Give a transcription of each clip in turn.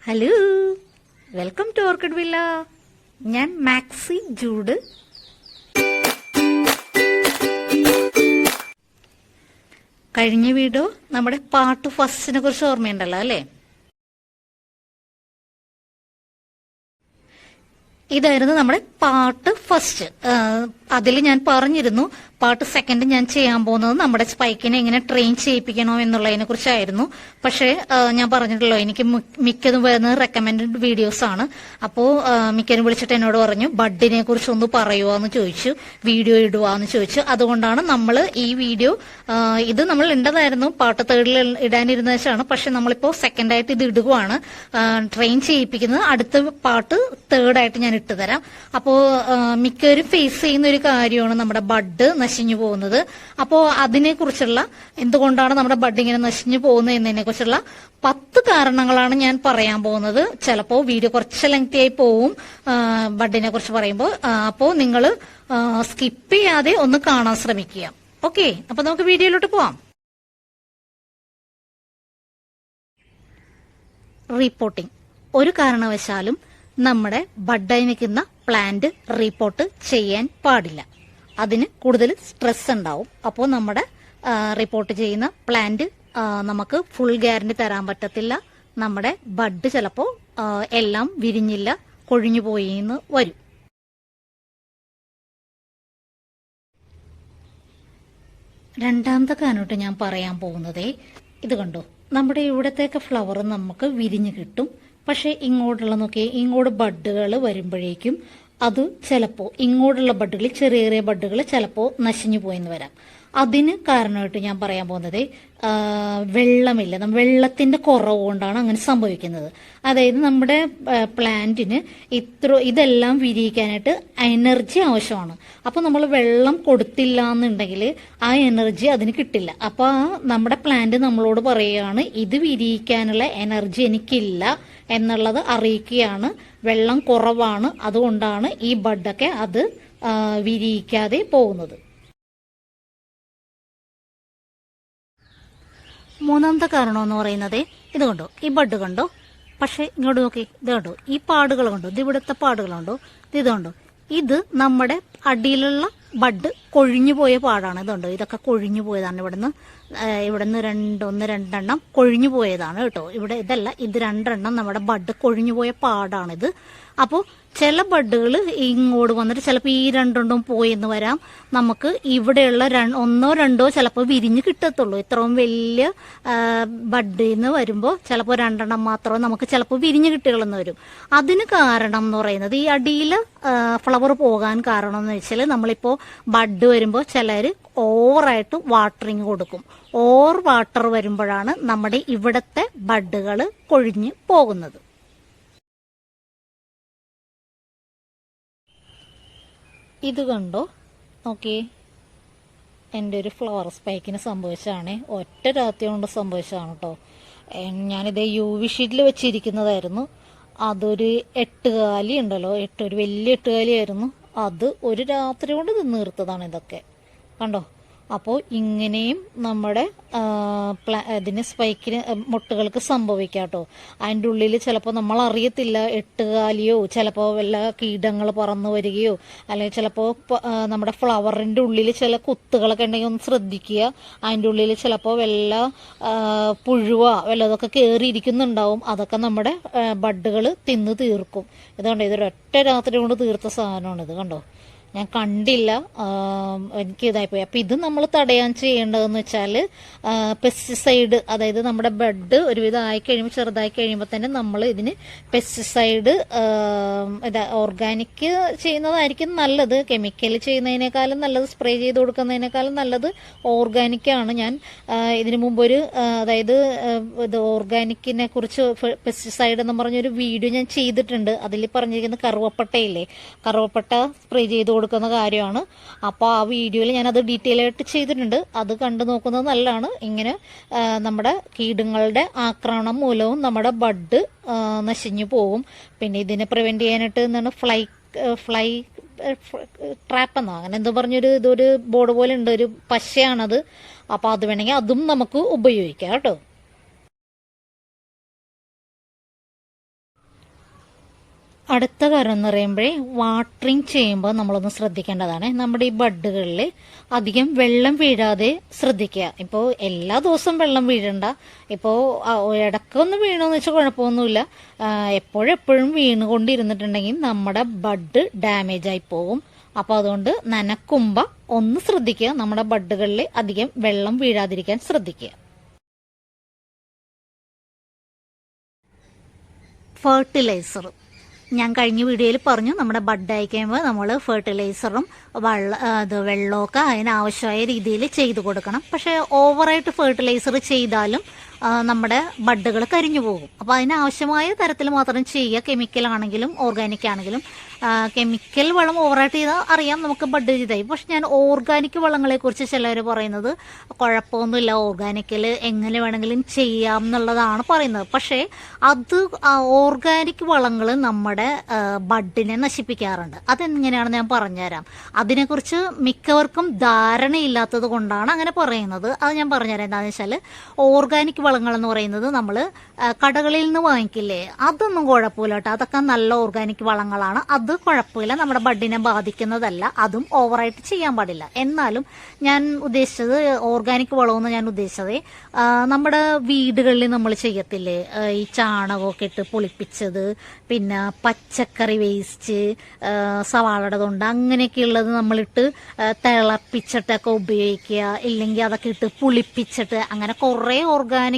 Hello, welcome to orchid villa. ഞാൻ Maxi Jude. കഴിഞ്ഞ video നമ്മുടെ പാർട്ട് ഫസ്റ്റിനെ കുറിച്ച് ഓർമ്മയുണ്ടല്ലോ അല്ലേ? ഇതായിരുന്നു നമ്മുടെ പാർട്ട് ഫസ്റ്റ്. അതിൽ ഞാൻ പറഞ്ഞിരുന്നു പാർട്ട് സെക്കൻഡ് ഞാൻ ചെയ്യാൻ പോകുന്നത് നമ്മുടെ സ്പൈക്കിനെ എങ്ങനെ ട്രെയിൻ ചെയ്യിപ്പിക്കണോ എന്നുള്ളതിനെ കുറിച്ചായിരുന്നു. പക്ഷേ ഞാൻ പറഞ്ഞിട്ടുള്ളൂ, എനിക്ക് മിക്കതും വരുന്നത് റെക്കമെൻഡഡ് വീഡിയോസ് ആണ്. അപ്പോൾ മിക്കതും വിളിച്ചിട്ട് എന്നോട് പറഞ്ഞു ബഡിനെ കുറിച്ച് ഒന്ന് പറയുമോ എന്ന് ചോദിച്ചു, വീഡിയോ ഇടുവാന്ന് ചോദിച്ചു. അതുകൊണ്ടാണ് നമ്മൾ ഈ വീഡിയോ ഇത് നമ്മൾ ഇണ്ടതായിരുന്നു പാർട്ട് തേർഡിൽ ഇടാനിരുന്ന വെച്ചാണ്. പക്ഷെ നമ്മളിപ്പോ സെക്കൻഡായിട്ട് ഇത് ഇടുകയാണ്, ട്രെയിൻ ചെയ്യിപ്പിക്കുന്നത്. അടുത്ത പാർട്ട് തേർഡായിട്ട് ഞാൻ ഇട്ടുതരാം. അപ്പോ മിക്കവരും ഫേസ് ചെയ്യുന്ന ഒരു കാര്യമാണ് നമ്മുടെ ബഡ് നശിഞ്ഞു പോകുന്നത്. അപ്പോ അതിനെക്കുറിച്ചുള്ള, എന്തുകൊണ്ടാണ് നമ്മുടെ ബഡ് ഇങ്ങനെ നശിഞ്ഞു പോകുന്നത് എന്നതിനെ കുറിച്ചുള്ള 10 കാരണങ്ങളാണ് ഞാൻ പറയാൻ പോകുന്നത്. ചിലപ്പോ വീഡിയോ കുറച്ച് ലെങ്തി ആയി പോവും ബഡിനെ കുറിച്ച് പറയുമ്പോൾ. അപ്പോ നിങ്ങൾ സ്കിപ്പ് ചെയ്യാതെ ഒന്ന് കാണാൻ ശ്രമിക്കുക. ഓക്കെ, അപ്പൊ നമുക്ക് വീഡിയോയിലോട്ട് പോവാം. റിപ്പോർട്ടിംഗ്. ഒരു കാരണവശാലും നമ്മുടെ ബഡായി നിൽക്കുന്ന പ്ലാന്റ് റിപ്പോർട്ട് ചെയ്യാൻ പാടില്ല. അതിന് കൂടുതൽ സ്ട്രെസ് ഉണ്ടാവും. അപ്പോൾ നമ്മുടെ റിപ്പോർട്ട് ചെയ്യുന്ന പ്ലാന്റ് നമുക്ക് ഫുൾ ഗ്യാരണ്ടി തരാൻ പറ്റത്തില്ല. നമ്മുടെ ബഡ് ചിലപ്പോൾ എല്ലാം വിരിഞ്ഞില്ല, കൊഴിഞ്ഞു പോയിന്ന് വരും. രണ്ടാമത്തെ കാരണമായിട്ട് ഞാൻ പറയാൻ പോകുന്നതേ ഇത് കണ്ടോ, നമ്മുടെ ഇവിടത്തേക്ക് ഫ്ലവർ നമുക്ക് വിരിഞ്ഞു കിട്ടും. പക്ഷെ ഇങ്ങോട്ടുള്ള നോക്കിയേ, ഇങ്ങോട്ട് ബഡുകൾ വരുമ്പോഴേക്കും അത് ചിലപ്പോൾ ഇങ്ങോട്ടുള്ള ബഡുകൾ, ചെറിയ ചെറിയ ബഡുകൾ ചിലപ്പോൾ നശിഞ്ഞു പോയെന്ന് വരാം. അതിന് കാരണമായിട്ട് ഞാൻ പറയാൻ പോകുന്നത് വെള്ളമില്ല, വെള്ളത്തിന്റെ കുറവ് കൊണ്ടാണ് അങ്ങനെ സംഭവിക്കുന്നത്. അതായത് നമ്മുടെ പ്ലാന്റിന് ഇതെല്ലാം വിരിയിക്കാനായിട്ട് എനർജി ആവശ്യമാണ്. അപ്പൊ നമ്മൾ വെള്ളം കൊടുത്തില്ല എന്നുണ്ടെങ്കിൽ ആ എനർജി അതിന് കിട്ടില്ല. അപ്പൊ നമ്മുടെ പ്ലാന്റ് നമ്മളോട് പറയുകയാണ് ഇത് വിരിയിക്കാനുള്ള എനർജി എനിക്കില്ല എന്നുള്ളത് അറിയിക്കുകയാണ്. വെള്ളം കുറവാണ്, അതുകൊണ്ടാണ് ഈ ബഡൊക്കെ അത് വിരിയിക്കാതെ പോകുന്നത്. മൂന്നാമത്തെ കാരണം എന്ന് പറയുന്നത് ഇത് കണ്ടോ, ഈ ബഡ് കണ്ടോ, പക്ഷെ ഇങ്ങോട്ട് നോക്കി, ഇത് കണ്ടോ, ഈ പാടുകൾ കണ്ടോ, ഇത് ഇവിടുത്തെ പാടുകളുണ്ടോ, ഇത് കണ്ടോ, ഇത് നമ്മുടെ അടിയിലുള്ള ബഡ് കൊഴിഞ്ഞു പോയ പാടാണ്. ഇതുണ്ടോ, ഇതൊക്കെ കൊഴിഞ്ഞു പോയതാണ്. ഇവിടുന്ന് രണ്ടെണ്ണം കൊഴിഞ്ഞു പോയതാണ് കേട്ടോ. ഇവിടെ ഇതല്ല, ഇത് 2 എണ്ണം നമ്മുടെ ബഡ് കൊഴിഞ്ഞു പോയ പാടാണിത്. അപ്പോൾ ചില ബഡുകൾ ഇങ്ങോട്ട് വന്നിട്ട് ചിലപ്പോൾ ഈ 2 എണ്ണം പോയെന്ന് വരാം. നമുക്ക് ഇവിടെയുള്ള 1 2 ചിലപ്പോൾ വിരിഞ്ഞ് കിട്ടത്തുള്ളൂ. ഇത്രയും വലിയ ബഡിൽ നിന്ന് വരുമ്പോൾ ചിലപ്പോൾ 2 എണ്ണം മാത്രമേ നമുക്ക് ചിലപ്പോൾ വിരിഞ്ഞ് കിട്ടുകളെന്ന് വരും. അതിന് കാരണം എന്ന് പറയുന്നത് ഈ അടിയിൽ ഫ്ലവർ പോകാൻ കാരണം എന്ന് വെച്ചാൽ നമ്മളിപ്പോൾ ബഡ് വരുമ്പോൾ ചിലർ ഓവറായിട്ട് വാട്ടറിങ് കൊടുക്കും. ഓവർ വാട്ടർ വരുമ്പോഴാണ് നമ്മുടെ ഇവിടത്തെ ബഡുകൾ കൊഴിഞ്ഞ് പോകുന്നത്. ഇത് കണ്ടോ, നോക്കിയേ, എൻ്റെ ഒരു ഫ്ലവർ സ്പൈക്കിന് സംഭവിച്ചതാണേ. ഒറ്റ രാത്രി കൊണ്ട് സംഭവിച്ചതാണ് കേട്ടോ. ഞാനിത് UV ഷീറ്റിൽ വെച്ചിരിക്കുന്നതായിരുന്നു. അതൊരു 8 കാലി ഉണ്ടല്ലോ, ഒരു വലിയ 8 കാലിയായിരുന്നു. അത് ഒരു രാത്രി കൊണ്ട് തീർത്തതാണ് ഇതൊക്കെ കണ്ടോ. അപ്പോൾ ഇങ്ങനെയും നമ്മുടെ ഇതിന് സ്പൈക്കിന് മുട്ടുകൾക്ക് സംഭവിക്കാം കേട്ടോ. അതിൻ്റെ ഉള്ളിൽ ചിലപ്പോൾ നമ്മൾ അറിയത്തില്ല, 8 കാലിയോ ചിലപ്പോൾ വല്ല കീടങ്ങൾ പറന്നു വരികയോ, അല്ലെങ്കിൽ ചിലപ്പോൾ നമ്മുടെ ഫ്ലവറിൻ്റെ ഉള്ളിൽ ചില കുത്തുകളൊക്കെ ഉണ്ടെങ്കിൽ ഒന്ന് ശ്രദ്ധിക്കുക. അതിൻ്റെ ഉള്ളിൽ ചിലപ്പോൾ വല്ല പുഴുവ വല്ലതൊക്കെ കയറിയിരിക്കുന്നുണ്ടാവും. അതൊക്കെ നമ്മുടെ ബഡുകൾ തിന്ന് തീർക്കും. ഇതുകൊണ്ട് ഇതൊരൊറ്റ രാത്രി കൊണ്ട് തീർത്ത സാധനമാണ് ഇത് കണ്ടോ. ഞാൻ കണ്ടില്ല, എനിക്ക് ഇതായിപ്പോയി. അപ്പം ഇത് നമ്മൾ തടയാൻ ചെയ്യേണ്ടതെന്ന് വെച്ചാൽ പെസ്റ്റിസൈഡ്, അതായത് നമ്മുടെ ബഡ് ഒരുവിധം ആയിക്കഴിയുമ്പോൾ, ചെറുതായി കഴിയുമ്പോൾ തന്നെ നമ്മൾ ഇതിന് പെസ്റ്റിസൈഡ് ഓർഗാനിക് ചെയ്യുന്നതായിരിക്കും നല്ലത്. കെമിക്കൽ ചെയ്യുന്നതിനേക്കാളും നല്ലത്, സ്പ്രേ ചെയ്ത് കൊടുക്കുന്നതിനേക്കാളും നല്ലത് ഓർഗാനിക്കാണ്. ഞാൻ ഇതിനു മുമ്പ് അതായത് ഇത് ഓർഗാനിക്കിനെ കുറിച്ച് പെസ്റ്റിസൈഡ് എന്ന് പറഞ്ഞൊരു വീഡിയോ ഞാൻ ചെയ്തിട്ടുണ്ട്. അതിൽ പറഞ്ഞിരിക്കുന്ന കറുവപ്പട്ടയില്ലേ, കറുവപ്പട്ട സ്പ്രേ ചെയ്ത് കൊടുക്കുന്ന കാര്യമാണ്. അപ്പോൾ ആ വീഡിയോയിൽ ഞാനത് ഡീറ്റെയിൽ ആയിട്ട് ചെയ്തിട്ടുണ്ട്. അത് കണ്ടു നോക്കുന്നത് നല്ലതാണ്. ഇങ്ങനെ നമ്മുടെ കീടങ്ങളുടെ ആക്രമണം മൂലവും നമ്മുടെ ബഡ് നശിഞ്ഞു പോകും. പിന്നെ ഇതിനെ പ്രിവെന്റ് ചെയ്യാനായിട്ട് എന്താണ് ഫ്ലൈ ട്രാപ്പ് എന്നോ അങ്ങനെ എന്തോ പറഞ്ഞൊരു ഇതൊരു ബോർഡ് പോലെ ഉണ്ട്, ഒരു പശയാണത്. അപ്പോൾ അത് വേണമെങ്കിൽ അതും നമുക്ക് ഉപയോഗിക്കാം കേട്ടോ. അടുത്ത കാര്യം എന്ന് പറയുമ്പോഴേ വാട്ടറിങ് ചെയ്യുമ്പോൾ നമ്മളൊന്ന് ശ്രദ്ധിക്കേണ്ടതാണ്. നമ്മുടെ ഈ ബഡുകളിൽ അധികം വെള്ളം വീഴാതെ ശ്രദ്ധിക്കുക. ഇപ്പോൾ എല്ലാ ദിവസവും വെള്ളം വീഴണ്ട. ഇപ്പോൾ ഇടയ്ക്കൊന്ന് വീണമെന്ന് വെച്ചാൽ കുഴപ്പമൊന്നുമില്ല. എപ്പോഴും വീണുകൊണ്ടിരുന്നിട്ടുണ്ടെങ്കിൽ നമ്മുടെ ബഡ് ഡാമേജ് ആയി പോകും. അപ്പോൾ അതുകൊണ്ട് നനക്കുമ്പോൾ ഒന്ന് ശ്രദ്ധിക്കുക, നമ്മുടെ ബഡുകളിൽ അധികം വെള്ളം വീഴാതിരിക്കാൻ ശ്രദ്ധിക്കുക. ഫെർട്ടിലൈസർ ഞാൻ കഴിഞ്ഞ വീഡിയോയിൽ പറഞ്ഞു, നമ്മുടെ ബഡ് ആയി കഴിയുമ്പോൾ നമ്മൾ ഫെർട്ടിലൈസറും വെള്ളമൊക്കെ അതിനാവശ്യമായ രീതിയിൽ ചെയ്തു കൊടുക്കണം. പക്ഷേ ഓവറായിട്ട് ഫെർട്ടിലൈസർ ചെയ്താലും നമ്മുടെ ബഡുകൾ കരിഞ്ഞു പോകും. അപ്പോൾ അതിനാവശ്യമായ തരത്തിൽ മാത്രം ചെയ്യുക. കെമിക്കലാണെങ്കിലും ഓർഗാനിക് ആണെങ്കിലും. കെമിക്കൽ വളം ഓവറായിട്ട് ചെയ്താൽ അറിയാം നമുക്ക് ബഡ് ചെയ്തായി. പക്ഷെ ഞാൻ ഓർഗാനിക് വളങ്ങളെക്കുറിച്ച് ചിലർ പറയുന്നത് കുഴപ്പമൊന്നുമില്ല, ഓർഗാനിക്കിൽ എങ്ങനെ വേണമെങ്കിലും ചെയ്യാം എന്നുള്ളതാണ് പറയുന്നത്. പക്ഷേ അത് ഓർഗാനിക് വളങ്ങൾ നമ്മുടെ ബഡിനെ നശിപ്പിക്കാറുണ്ട്. അതെങ്ങനെയാണെന്ന് ഞാൻ പറഞ്ഞുതരാം. അതിനെക്കുറിച്ച് മിക്കവർക്കും ധാരണയില്ലാത്തത് കൊണ്ടാണ് അങ്ങനെ പറയുന്നത്. അത് ഞാൻ പറഞ്ഞുതരാം. എന്താണെന്ന് വെച്ചാൽ ഓർഗാനിക് വളങ്ങൾ എന്ന് പറയുന്നത് നമ്മൾ കടകളിൽ നിന്ന് വാങ്ങിക്കില്ലേ, അതൊന്നും കുഴപ്പമില്ല കേട്ടോ. അതൊക്കെ നല്ല ഓർഗാനിക് വളങ്ങളാണ്. അത് കുഴപ്പമില്ല, നമ്മുടെ ബഡിനെ ബാധിക്കുന്നതല്ല. അതും ഓവറായിട്ട് ചെയ്യാൻ പാടില്ല. എന്നാലും ഞാൻ ഉദ്ദേശിച്ചത് ഓർഗാനിക് വളമെന്ന് ഞാൻ ഉദ്ദേശിച്ചത് നമ്മുടെ വീടുകളിൽ നമ്മൾ ചെയ്യത്തില്ലേ, ഈ ചാണകമൊക്കെ ഇട്ട് പുളിപ്പിച്ചത്, പിന്നെ പച്ചക്കറി വേസ്റ്റ്, സവാളയുടെ തൊണ്ട്, അങ്ങനെയൊക്കെയുള്ളത് നമ്മളിട്ട് തിളപ്പിച്ചിട്ടൊക്കെ ഉപയോഗിക്കുക. ഇല്ലെങ്കിൽ അതൊക്കെ ഇട്ട് പുളിപ്പിച്ചിട്ട്, അങ്ങനെ കുറേ ഓർഗാനിക്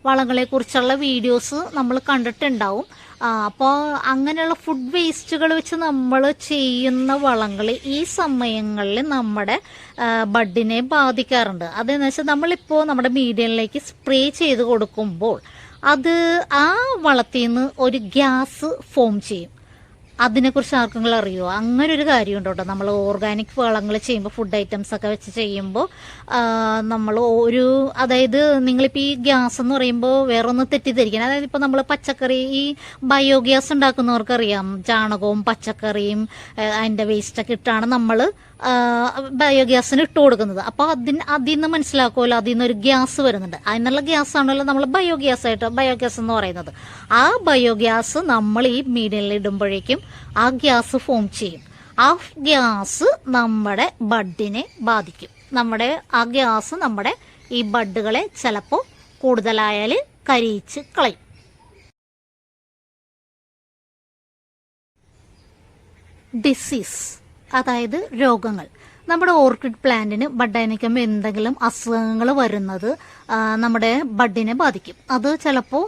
വളങ്ങളെ കുറിച്ചുള്ള വീഡിയോസ് നമ്മൾ കണ്ടിട്ടുണ്ടാവും. അപ്പോൾ അങ്ങനെയുള്ള ഫുഡ് വേസ്റ്റുകൾ വെച്ച് നമ്മൾ ചെയ്യുന്ന വളങ്ങൾ ഈ സമയങ്ങളിൽ നമ്മുടെ ബഡിനെ ബാധിക്കാറുണ്ട്. അതെന്ന് വെച്ചാൽ നമ്മളിപ്പോൾ നമ്മുടെ മീഡിയനിലേക്ക് സ്പ്രേ ചെയ്ത് കൊടുക്കുമ്പോൾ അത് ആ വളത്തിൽ നിന്ന് ഒരു ഗ്യാസ് ഫോം ചെയ്യും. അതിനെക്കുറിച്ച് ആർക്കെങ്കിലും അറിയുമോ? അങ്ങനെ ഒരു കാര്യമുണ്ട് കേട്ടോ. നമ്മൾ ഓർഗാനിക് വളങ്ങൾ ചെയ്യുമ്പോൾ, ഫുഡ് ഐറ്റംസ് ഒക്കെ വെച്ച് ചെയ്യുമ്പോൾ നമ്മൾ അതായത് നിങ്ങളിപ്പോൾ ഈ ഗ്യാസ് എന്ന് പറയുമ്പോൾ വേറെ ഒന്ന് തെറ്റിദ്ധരിക്കണം. അതായത് ഇപ്പോൾ നമ്മൾ പച്ചക്കറി, ഈ ബയോഗ്യാസ് ഉണ്ടാക്കുന്നവർക്കറിയാം, ചാണകവും പച്ചക്കറിയും അതിൻ്റെ വേസ്റ്റൊക്കെ ഇട്ടാണ് നമ്മൾ ബയോഗ്യാസിന് ഇട്ട് കൊടുക്കുന്നത്. അപ്പോൾ അതിൽ നിന്ന് മനസ്സിലാക്കുമല്ലോ, അതിൽ നിന്നൊരു ഗ്യാസ് വരുന്നുണ്ട്. അതിനുള്ള ഗ്യാസ് ആണല്ലോ നമ്മൾ ബയോഗ്യാസ് എന്ന് പറയുന്നത്. ആ ബയോഗ്യാസ് നമ്മൾ ഈ മീഡിയയിൽ ഇടുമ്പോഴേക്കും ആ ഗ്യാസ് ഫോം ചെയ്യും. ആ ഗ്യാസ് നമ്മുടെ ബഡിനെ ബാധിക്കും. ആ ഗ്യാസ് നമ്മുടെ ഈ ബഡുകളെ ചിലപ്പോൾ കൂടുതലായാൽ കരിയിച്ച് കളയും. ഡിസീസ്, അതായത് രോഗങ്ങൾ. നമ്മുടെ ഓർക്കിഡ് പ്ലാന്റിന് ബഡായി നിൽക്കുമ്പോൾ എന്തെങ്കിലും അസുഖങ്ങൾ വരുന്നത് നമ്മുടെ ബഡിനെ ബാധിക്കും. അത് ചിലപ്പോൾ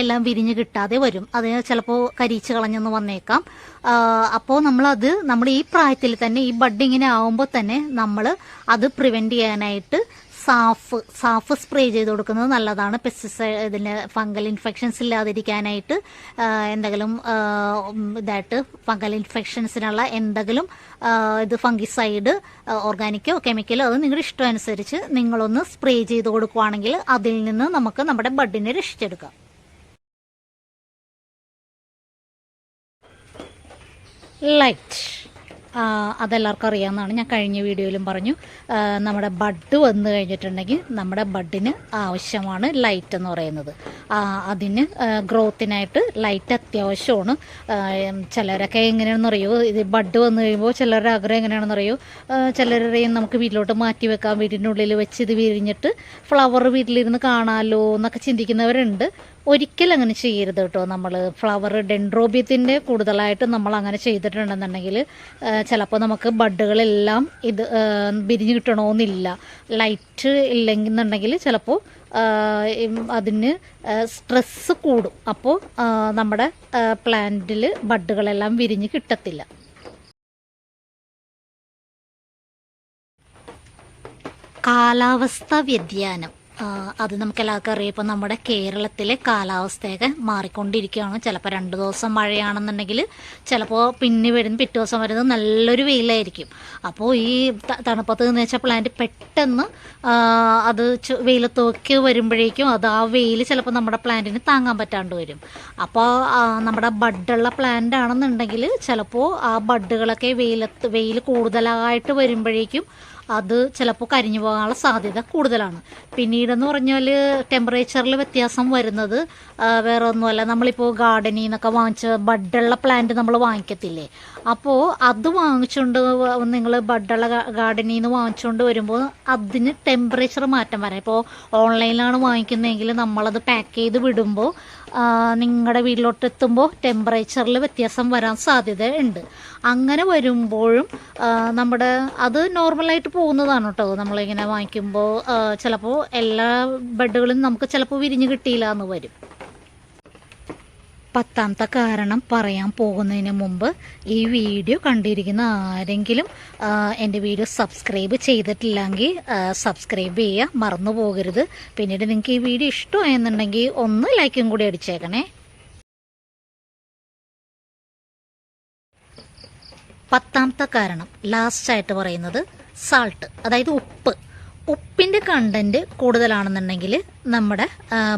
എല്ലാം വിരിഞ്ഞ് കിട്ടാതെ വരും. അത് ചിലപ്പോൾ കരിയിച്ച് കളഞ്ഞെന്ന് വന്നേക്കാം. അപ്പോൾ നമ്മൾ ഈ പ്രായത്തിൽ തന്നെ, ഈ ബഡ് ഇങ്ങനെ ആവുമ്പോൾ തന്നെ നമ്മൾ അത് പ്രിവെൻറ്റ് ചെയ്യാനായിട്ട് സാഫ് സ്പ്രേ ചെയ്ത് കൊടുക്കുന്നത് നല്ലതാണ്. പെസ്റ്റിസൈഡിന് ഫംഗൽ ഇൻഫെക്ഷൻസ് ഇല്ലാതിരിക്കാനായിട്ട് എന്തെങ്കിലും ഫംഗൽ ഇൻഫെക്ഷൻസിനുള്ള എന്തെങ്കിലും ഫംഗിസൈഡ്, ഓർഗാനിക്കോ കെമിക്കലോ, അത് നിങ്ങളുടെ ഇഷ്ടം അനുസരിച്ച് നിങ്ങളൊന്ന് സ്പ്രേ ചെയ്ത് കൊടുക്കുവാണെങ്കിൽ അതിൽ നിന്ന് നമുക്ക് നമ്മുടെ ബഡിനെ രക്ഷിച്ചെടുക്കാം. ലൈറ്റ്, അതെല്ലാവർക്കും അറിയാവുന്നതാണ്. ഞാൻ കഴിഞ്ഞ വീഡിയോയിലും പറഞ്ഞു, നമ്മുടെ ബഡ് വന്നു കഴിഞ്ഞിട്ടുണ്ടെങ്കിൽ നമ്മുടെ ബഡിന് ആവശ്യമാണ് ലൈറ്റ് എന്ന് പറയുന്നത്. അതിന് ഗ്രോത്തിനായിട്ട് ലൈറ്റ് അത്യാവശ്യമാണ്. ചിലരൊക്കെ എങ്ങനെയാണെന്ന് അറിയോ, ഇത് ബഡ് വന്നു കഴിയുമ്പോൾ ചിലരുടെ ആഗ്രഹം എങ്ങനെയാണെന്ന് അറിയോ, ചിലരെയും നമുക്ക് വീട്ടിലോട്ട് മാറ്റി വെക്കാം, വീടിനുള്ളിൽ വെച്ച് ഇത് വിരിഞ്ഞിട്ട് ഫ്ലവർ വീട്ടിലിരുന്ന് കാണാമല്ലോ എന്നൊക്കെ ചിന്തിക്കുന്നവരുണ്ട്. ഒരിക്കലും അങ്ങനെ ചെയ്യരുത് കേട്ടോ. നമ്മൾ ഫ്ലവർ ഡെൻഡ്രോബിയത്തിൻ്റെ കൂടുതലായിട്ട് നമ്മൾ അങ്ങനെ ചെയ്തിട്ടുണ്ടെന്നുണ്ടെങ്കിൽ ചിലപ്പോൾ നമുക്ക് ബഡുകളെല്ലാം ഇത് വിരിഞ്ഞ് കിട്ടണമെന്നില്ല. ലൈറ്റ് ഇല്ലെന്നുണ്ടെങ്കിൽ ചിലപ്പോൾ അതിന് സ്ട്രെസ്സ് കൂടും. അപ്പോൾ നമ്മുടെ പ്ലാന്റിൽ ബഡുകളെല്ലാം വിരിഞ്ഞ് കിട്ടത്തില്ല. കാലാവസ്ഥ വ്യതിയാനം, അത് നമുക്കെല്ലാവർക്കും അറിയാം. ഇപ്പം നമ്മുടെ കേരളത്തിലെ കാലാവസ്ഥയൊക്കെ മാറിക്കൊണ്ടിരിക്കുകയാണ്. ചിലപ്പോൾ 2 ദിവസം മഴയാണെന്നുണ്ടെങ്കിൽ ചിലപ്പോൾ പിറ്റേ ദിവസം വരുന്നത് നല്ലൊരു വെയിലായിരിക്കും. അപ്പോൾ ഈ തണുപ്പത്ത് എന്ന് വെച്ചാൽ പ്ലാന്റ് പെട്ടെന്ന് അത് വെയിലത്തൊക്കെ വരുമ്പോഴേക്കും ആ വെയിൽ ചിലപ്പോൾ നമ്മുടെ പ്ലാന്റിന് താങ്ങാൻ പറ്റാണ്ട് വരും. അപ്പോൾ നമ്മുടെ ബഡുള്ള പ്ലാന്റ് ആണെന്നുണ്ടെങ്കിൽ ചിലപ്പോൾ ആ ബഡുകളൊക്കെ വെയിൽ കൂടുതലായിട്ട് വരുമ്പോഴേക്കും അത് ചിലപ്പോൾ കരിഞ്ഞു പോകാനുള്ള സാധ്യത കൂടുതലാണ്. പിന്നീടെന്ന് പറഞ്ഞാൽ ടെമ്പറേച്ചറിൽ വ്യത്യാസം വരുന്നത് വേറെ ഒന്നുമല്ല, നമ്മളിപ്പോൾ ഗാർഡനിൽ നിന്നൊക്കെ വാങ്ങിച്ച ബഡുള്ള പ്ലാന്റ് നമ്മൾ വാങ്ങിക്കത്തില്ലേ, അപ്പോൾ അത് വാങ്ങിച്ചുകൊണ്ട് നിങ്ങൾ ബഡുള്ള ഗാർഡനിൽ നിന്ന് വാങ്ങിച്ചുകൊണ്ട് വരുമ്പോൾ അതിന് ടെമ്പറേച്ചർ മാറ്റം വരാം. ഇപ്പോൾ ഓൺലൈനിലാണ് വാങ്ങിക്കുന്നതെങ്കിൽ നമ്മളത് പാക്ക് ചെയ്ത് വിടുമ്പോൾ നിങ്ങളുടെ വീട്ടിലോട്ട് എത്തുമ്പോൾ ടെമ്പറേച്ചറിൽ വ്യത്യാസം വരാൻ സാധ്യത ഉണ്ട്. അങ്ങനെ വരുമ്പോഴും നമ്മുടെ അത് നോർമലായിട്ട് പോകുന്നതാണ് കേട്ടോ. നമ്മളിങ്ങനെ വാങ്ങിക്കുമ്പോൾ ചിലപ്പോൾ എല്ലാ ബെഡുകളും നമുക്ക് ചിലപ്പോൾ വിരിഞ്ഞ് കിട്ടിയില്ല എന്ന് വരും. 10ാമത്തെ കാരണം പറയാൻ പോകുന്നതിന് മുമ്പ് ഈ വീഡിയോ കണ്ടിരിക്കുന്ന ആരെങ്കിലും എൻ്റെ വീഡിയോ സബ്സ്ക്രൈബ് ചെയ്തിട്ടില്ലെങ്കിൽ സബ്സ്ക്രൈബ് ചെയ്യുക, മറന്നു പോകരുത്. പിന്നീട് നിങ്ങൾക്ക് ഈ വീഡിയോ ഇഷ്ടമായെന്നുണ്ടെങ്കിൽ ഒന്ന് ലൈക്കും കൂടി അടിച്ചേക്കണേ. 10ാമത്തെ കാരണം ലാസ്റ്റായിട്ട് പറയുന്നത് സാൾട്ട്, അതായത് ഉപ്പിൻ്റെ കണ്ടൻറ്റ് കൂടുതലാണെന്നുണ്ടെങ്കിൽ നമ്മുടെ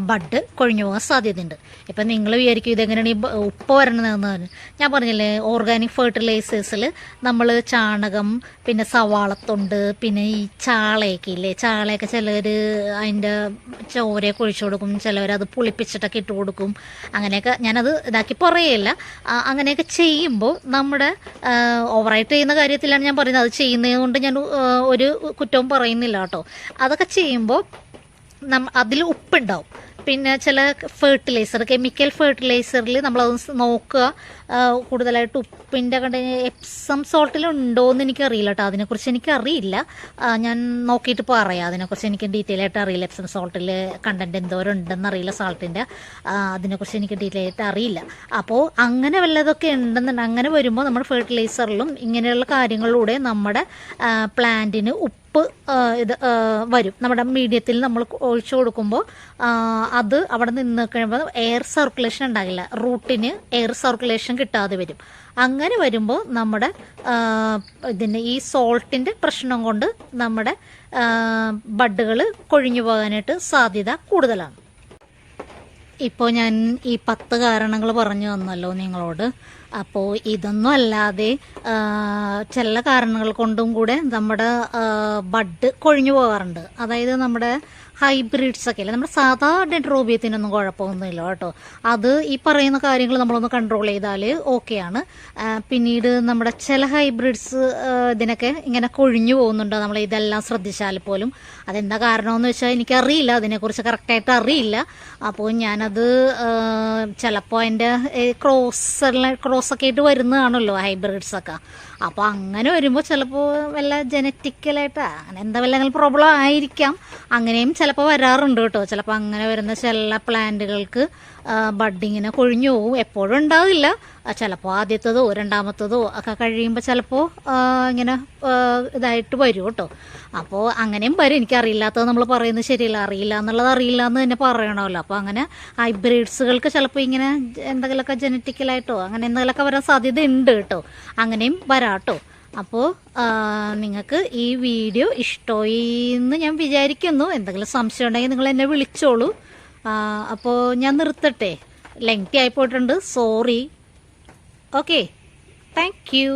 ബഡ് കൊഴിഞ്ഞു പോകാൻ സാധ്യതയുണ്ട്. ഇപ്പം നിങ്ങൾ വിചാരിക്കും ഇതെങ്ങനെയാണ് ഈ ഉപ്പ് വരണതെന്ന്. ഞാൻ പറഞ്ഞില്ലേ, ഓർഗാനിക് ഫെർട്ടിലൈസേഴ്സിൽ നമ്മൾ ചാണകം, പിന്നെ സവാളത്തൊണ്ട്, പിന്നെ ഈ ചാളയൊക്കെ ഇല്ലേ, ചാളയൊക്കെ ചിലർ അതിൻ്റെ ചോരയൊക്കെ ഒഴിച്ചു കൊടുക്കും, ചിലവർ അത് പുളിപ്പിച്ചിട്ടൊക്കെ ഇട്ട് കൊടുക്കും. അങ്ങനെയൊക്കെ ഞാനത് ഇതാക്കി പറയില്ല. അങ്ങനെയൊക്കെ ചെയ്യുമ്പോൾ നമ്മുടെ ഓവറായിട്ട് ചെയ്യുന്ന കാര്യത്തിലാണ് ഞാൻ പറയുന്നത്. അത് ചെയ്യുന്നത് കൊണ്ട് ഞാൻ ഒരു കുറ്റവും പറയുന്നില്ല കേട്ടോ. അതൊക്കെ ചെയ്യുമ്പോൾ അതിൽ ഉപ്പുണ്ടാവും. പിന്നെ ചില കെമിക്കൽ ഫെർട്ടിലൈസറിൽ നമ്മളത് നോക്കുക, കൂടുതലായിട്ട് ഉപ്പിൻ്റെ എപ്സം സോൾട്ടിലുണ്ടോ എന്ന് എനിക്കറിയില്ല കേട്ടോ. അതിനെക്കുറിച്ച് എനിക്കറിയില്ല, ഞാൻ നോക്കിയിട്ട് പറയാം. അതിനെക്കുറിച്ച് എനിക്ക് ഡീറ്റെയിൽ ആയിട്ട് അറിയില്ല. എപ്സം സോൾട്ടിൽ കണ്ടൻറ്റ് എന്തോരം ഉണ്ടെന്ന് അറിയില്ല സാൾട്ടിൻ്റെ, അതിനെക്കുറിച്ച് എനിക്ക് ഡീറ്റെയിൽ ആയിട്ട് അറിയില്ല. അപ്പോൾ അങ്ങനെ വല്ലതൊക്കെ ഉണ്ടെന്നുണ്ടെങ്കിൽ അങ്ങനെ വരുമ്പോൾ നമ്മുടെ ഫെർട്ടിലൈസറിലും ഇങ്ങനെയുള്ള കാര്യങ്ങളിലൂടെ നമ്മുടെ പ്ലാന്റിന് ഇത് വരും. നമ്മുടെ മീഡിയത്തിൽ നമ്മൾ ഒഴിച്ചു കൊടുക്കുമ്പോൾ അത് അവിടെ നിന്ന് കഴിയുമ്പോൾ എയർ സർക്കുലേഷൻ ഉണ്ടാകില്ല, റൂട്ടിന് എയർ സർക്കുലേഷൻ കിട്ടാതെ വരും. അങ്ങനെ വരുമ്പോൾ നമ്മുടെ ഇതിന് ഈ സോൾട്ടിൻ്റെ പ്രശ്നം കൊണ്ട് നമ്മുടെ ബഡുകൾ കൊഴിഞ്ഞു പോകാനായിട്ട് സാധ്യത കൂടുതലാണ്. ഇപ്പോൾ ഞാൻ ഈ 10 കാരണങ്ങൾ പറഞ്ഞു തന്നല്ലോ നിങ്ങളോട്. അപ്പോൾ ഇതൊന്നും അല്ലാതെ ചില കാരണങ്ങൾ കൊണ്ടും കൂടെ നമ്മുടെ ബഡ് കൊഴിഞ്ഞു പോകാറുണ്ട്. അതായത് നമ്മുടെ ഹൈബ്രിഡ്സ് ഒക്കെ അല്ലേ, നമ്മുടെ സാധാ ഡെൻഡ്രോബിയത്തിനൊന്നും കുഴപ്പമൊന്നുമില്ല കേട്ടോ. അത് ഈ പറയുന്ന കാര്യങ്ങൾ നമ്മളൊന്ന് കൺട്രോൾ ചെയ്താൽ ഓക്കെയാണ്. പിന്നീട് നമ്മുടെ ചില ഹൈബ്രിഡ്സ് ഇതിനൊക്കെ ഇങ്ങനെ കൊഴിഞ്ഞു പോകുന്നുണ്ട് നമ്മൾ ഇതെല്ലാം ശ്രദ്ധിച്ചാൽ പോലും. അതെന്താ കാരണമെന്ന് വെച്ചാൽ എനിക്കറിയില്ല, അതിനെക്കുറിച്ച് കറക്റ്റായിട്ട് അറിയില്ല. അപ്പോൾ ഞാനത് ചിലപ്പോൾ അതിൻ്റെ ക്രോസൊക്കെ ആയിട്ട് വരുന്നതാണല്ലോ ഹൈബ്രിഡ്സൊക്കെ. അപ്പോൾ അങ്ങനെ വരുമ്പോൾ ചിലപ്പോൾ വല്ല ജനറ്റിക്കലായിട്ട് അങ്ങനെ എന്താ വല്ല പ്രോബ്ലം ആയിരിക്കാം. അങ്ങനെയും ചിലപ്പോൾ വരാറുണ്ട് കേട്ടോ. ചിലപ്പോൾ അങ്ങനെ വരുന്ന ചില പ്ലാന്റുകൾക്ക് ബഡിങ്ങിനെ കൊഴിഞ്ഞു പോകും. എപ്പോഴും ഉണ്ടാവില്ല, ചിലപ്പോൾ ആദ്യത്തതോ രണ്ടാമത്തതോ ഒക്കെ കഴിയുമ്പോൾ ചിലപ്പോൾ ഇങ്ങനെ ഇതായിട്ട് വരും കേട്ടോ. അപ്പോൾ അങ്ങനെയും വരും. എനിക്കറിയില്ലാത്തത് നമ്മൾ പറയുന്നത് ശരിയല്ല, അറിയില്ല എന്നുള്ളത് അറിയില്ല എന്ന് തന്നെ പറയണമല്ലോ. അപ്പോൾ അങ്ങനെ ഹൈബ്രിഡ്സുകൾക്ക് ചിലപ്പോൾ ഇങ്ങനെ എന്തെങ്കിലുമൊക്കെ ജനറ്റിക്കലായിട്ടോ അങ്ങനെ എന്തെങ്കിലുമൊക്കെ വരാൻ സാധ്യത ഉണ്ട് കേട്ടോ. അങ്ങനെയും വരാം കേട്ടോ. അപ്പോൾ നിങ്ങൾക്ക് ഈ വീഡിയോ ഇഷ്ടമായി എന്ന് ഞാൻ വിചാരിക്കുന്നു. എന്തെങ്കിലും സംശയം ഉണ്ടെങ്കിൽ നിങ്ങൾ എന്നെ വിളിച്ചോളൂ. അപ്പോൾ ഞാൻ നിർത്തട്ടെ, ലെങ്തി ആയിപ്പോയിട്ടുണ്ട്, സോറി. Okay, thank U.